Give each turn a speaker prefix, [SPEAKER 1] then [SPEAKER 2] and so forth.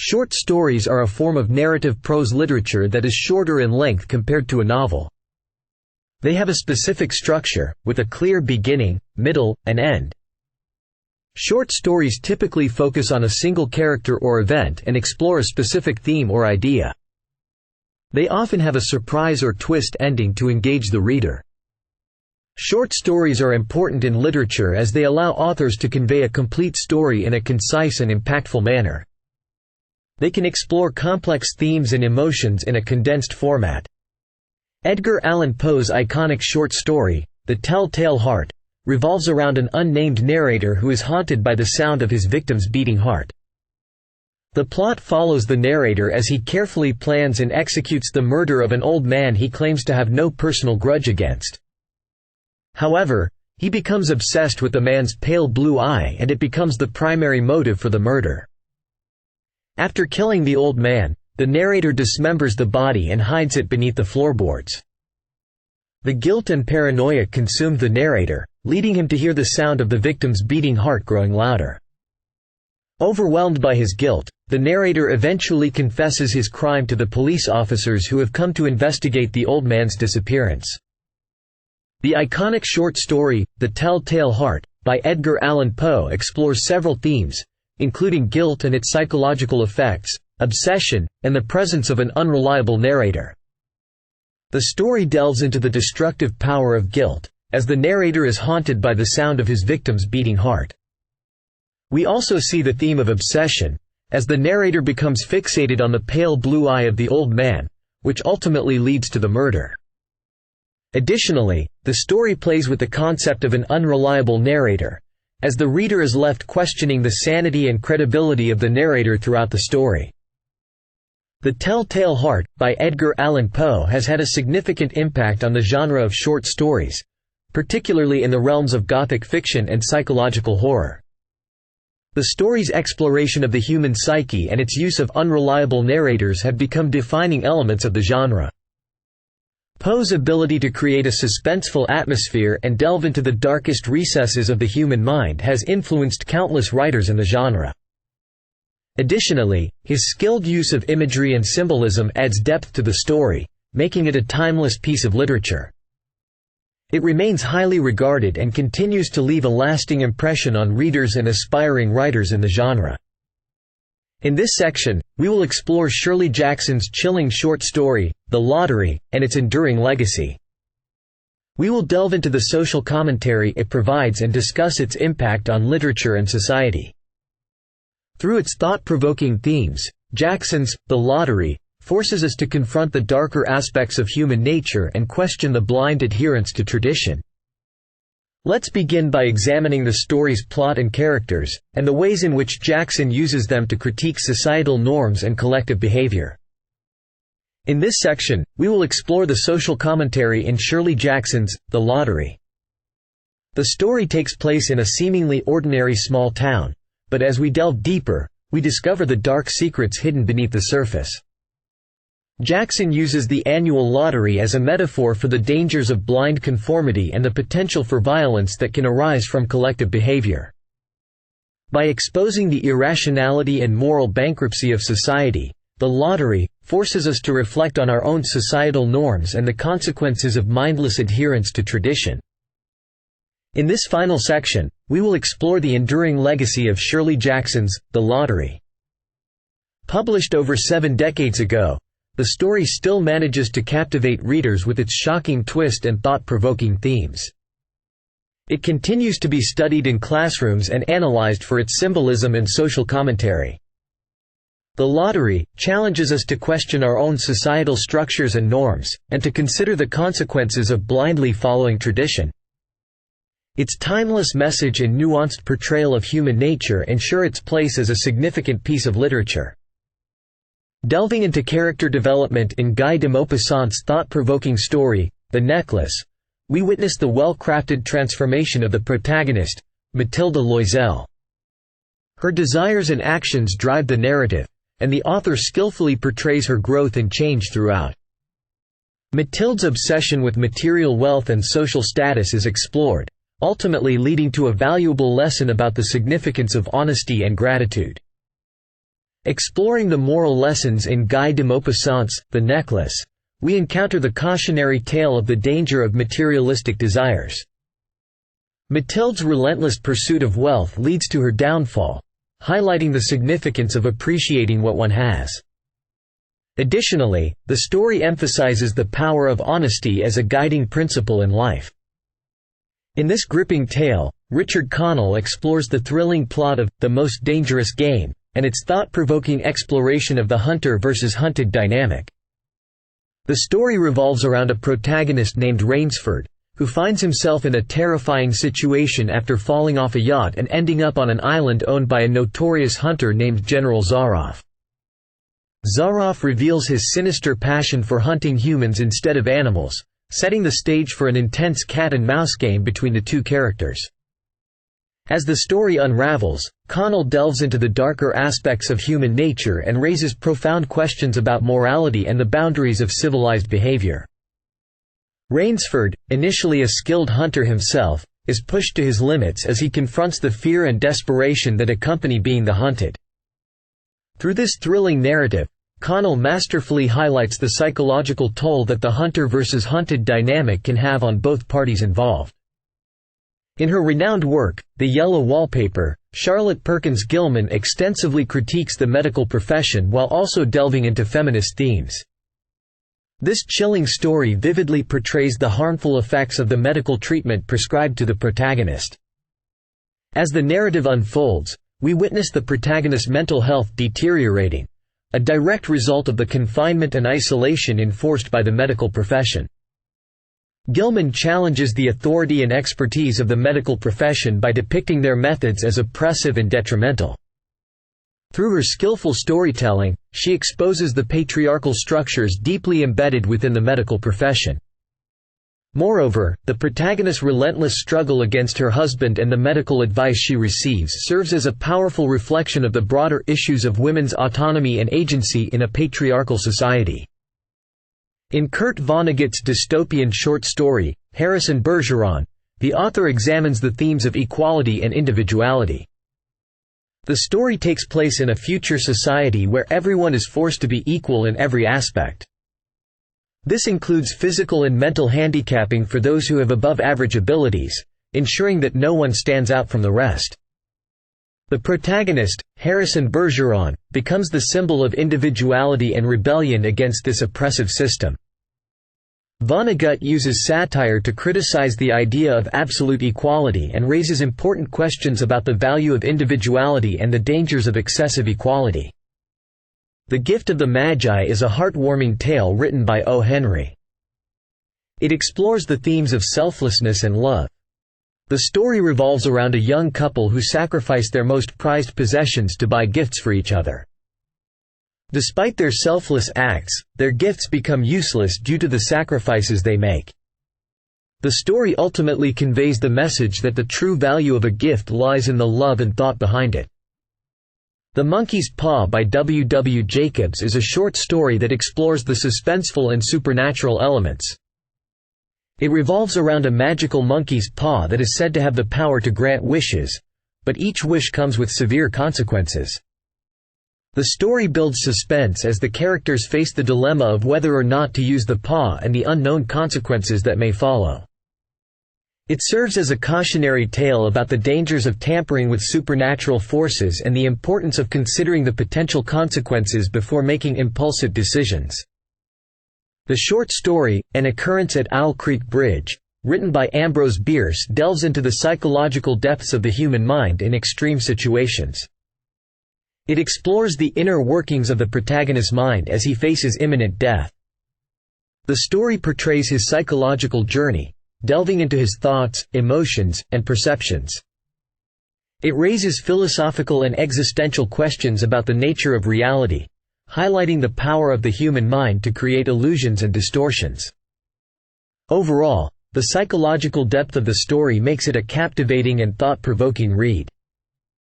[SPEAKER 1] Short stories are a form of narrative prose literature that is shorter in length compared to a novel. They have a specific structure, with a clear beginning, middle, and end. Short stories typically focus on a single character or event and explore a specific theme or idea. They often have a surprise or twist ending to engage the reader. Short stories are important in literature as they allow authors to convey a complete story in a concise and impactful manner. They can explore complex themes and emotions in a condensed format. Edgar Allan Poe's iconic short story, The Tell-Tale Heart, revolves around an unnamed narrator who is haunted by the sound of his victim's beating heart. The plot follows the narrator as he carefully plans and executes the murder of an old man he claims to have no personal grudge against. However, he becomes obsessed with the man's pale blue eye and it becomes the primary motive for the murder. After killing the old man, the narrator dismembers the body and hides it beneath the floorboards. The guilt and paranoia consume the narrator, leading him to hear the sound of the victim's beating heart growing louder. Overwhelmed by his guilt, the narrator eventually confesses his crime to the police officers who have come to investigate the old man's disappearance. The iconic short story, The Tell-Tale Heart, by Edgar Allan Poe explores several themes, including guilt and its psychological effects, obsession, and the presence of an unreliable narrator. The story delves into the destructive power of guilt, as the narrator is haunted by the sound of his victim's beating heart. We also see the theme of obsession, as the narrator becomes fixated on the pale blue eye of the old man, which ultimately leads to the murder. Additionally, the story plays with the concept of an unreliable narrator, as the reader is left questioning the sanity and credibility of the narrator throughout the story. The Tell-Tale Heart, by Edgar Allan Poe has had a significant impact on the genre of short stories, particularly in the realms of Gothic fiction and psychological horror. The story's exploration of the human psyche and its use of unreliable narrators have become defining elements of the genre. Poe's ability to create a suspenseful atmosphere and delve into the darkest recesses of the human mind has influenced countless writers in the genre. Additionally, his skilled use of imagery and symbolism adds depth to the story, making it a timeless piece of literature. It remains highly regarded and continues to leave a lasting impression on readers and aspiring writers in the genre. In this section, we will explore Shirley Jackson's chilling short story, The Lottery, and its enduring legacy. We will delve into the social commentary it provides and discuss its impact on literature and society. Through its thought-provoking themes, Jackson's The Lottery forces us to confront the darker aspects of human nature and question the blind adherence to tradition. Let's begin by examining the story's plot and characters, and the ways in which Jackson uses them to critique societal norms and collective behavior. In this section, we will explore the social commentary in Shirley Jackson's The Lottery. The story takes place in a seemingly ordinary small town, but as we delve deeper, we discover the dark secrets hidden beneath the surface. Jackson uses the annual lottery as a metaphor for the dangers of blind conformity and the potential for violence that can arise from collective behavior. By exposing the irrationality and moral bankruptcy of society, The Lottery forces us to reflect on our own societal norms and the consequences of mindless adherence to tradition. In this final section, we will explore the enduring legacy of Shirley Jackson's The Lottery. Published over 7 decades ago, the story still manages to captivate readers with its shocking twist and thought-provoking themes. It continues to be studied in classrooms and analyzed for its symbolism and social commentary. The Lottery challenges us to question our own societal structures and norms, and to consider the consequences of blindly following tradition. Its timeless message and nuanced portrayal of human nature ensure its place as a significant piece of literature. Delving into character development in Guy de Maupassant's thought-provoking story, The Necklace, we witness the well-crafted transformation of the protagonist, Mathilde Loisel. Her desires and actions drive the narrative, and the author skillfully portrays her growth and change throughout. Mathilde's obsession with material wealth and social status is explored, ultimately leading to a valuable lesson about the significance of honesty and gratitude. Exploring the moral lessons in Guy de Maupassant's The Necklace, we encounter the cautionary tale of the danger of materialistic desires. Mathilde's relentless pursuit of wealth leads to her downfall, highlighting the significance of appreciating what one has. Additionally, the story emphasizes the power of honesty as a guiding principle in life. In this gripping tale, Richard Connell explores the thrilling plot of The Most Dangerous Game, and its thought-provoking exploration of the hunter versus hunted dynamic. The story revolves around a protagonist named Rainsford, who finds himself in a terrifying situation after falling off a yacht and ending up on an island owned by a notorious hunter named General Zaroff. Zaroff reveals his sinister passion for hunting humans instead of animals, setting the stage for an intense cat-and-mouse game between the two characters. As the story unravels, Connell delves into the darker aspects of human nature and raises profound questions about morality and the boundaries of civilized behavior. Rainsford, initially a skilled hunter himself, is pushed to his limits as he confronts the fear and desperation that accompany being the hunted. Through this thrilling narrative, Connell masterfully highlights the psychological toll that the hunter versus hunted dynamic can have on both parties involved. In her renowned work, The Yellow Wallpaper, Charlotte Perkins Gilman extensively critiques the medical profession while also delving into feminist themes. This chilling story vividly portrays the harmful effects of the medical treatment prescribed to the protagonist. As the narrative unfolds, we witness the protagonist's mental health deteriorating, a direct result of the confinement and isolation enforced by the medical profession. Gilman challenges the authority and expertise of the medical profession by depicting their methods as oppressive and detrimental. Through her skillful storytelling, she exposes the patriarchal structures deeply embedded within the medical profession. Moreover, the protagonist's relentless struggle against her husband and the medical advice she receives serves as a powerful reflection of the broader issues of women's autonomy and agency in a patriarchal society. In Kurt Vonnegut's dystopian short story, Harrison Bergeron, the author examines the themes of equality and individuality. The story takes place in a future society where everyone is forced to be equal in every aspect. This includes physical and mental handicapping for those who have above-average abilities, ensuring that no one stands out from the rest. The protagonist, Harrison Bergeron, becomes the symbol of individuality and rebellion against this oppressive system. Vonnegut uses satire to criticize the idea of absolute equality and raises important questions about the value of individuality and the dangers of excessive equality. The Gift of the Magi is a heartwarming tale written by O. Henry. It explores the themes of selflessness and love. The story revolves around a young couple who sacrifice their most prized possessions to buy gifts for each other. Despite their selfless acts, their gifts become useless due to the sacrifices they make. The story ultimately conveys the message that the true value of a gift lies in the love and thought behind it. The Monkey's Paw by W. W. Jacobs is a short story that explores the suspenseful and supernatural elements. It revolves around a magical monkey's paw that is said to have the power to grant wishes, but each wish comes with severe consequences. The story builds suspense as the characters face the dilemma of whether or not to use the paw and the unknown consequences that may follow. It serves as a cautionary tale about the dangers of tampering with supernatural forces and the importance of considering the potential consequences before making impulsive decisions. The short story, An Occurrence at Owl Creek Bridge, written by Ambrose Bierce, delves into the psychological depths of the human mind in extreme situations. It explores the inner workings of the protagonist's mind as he faces imminent death. The story portrays his psychological journey, delving into his thoughts, emotions, and perceptions. It raises philosophical and existential questions about the nature of reality, highlighting the power of the human mind to create illusions and distortions. Overall, the psychological depth of the story makes it a captivating and thought-provoking read.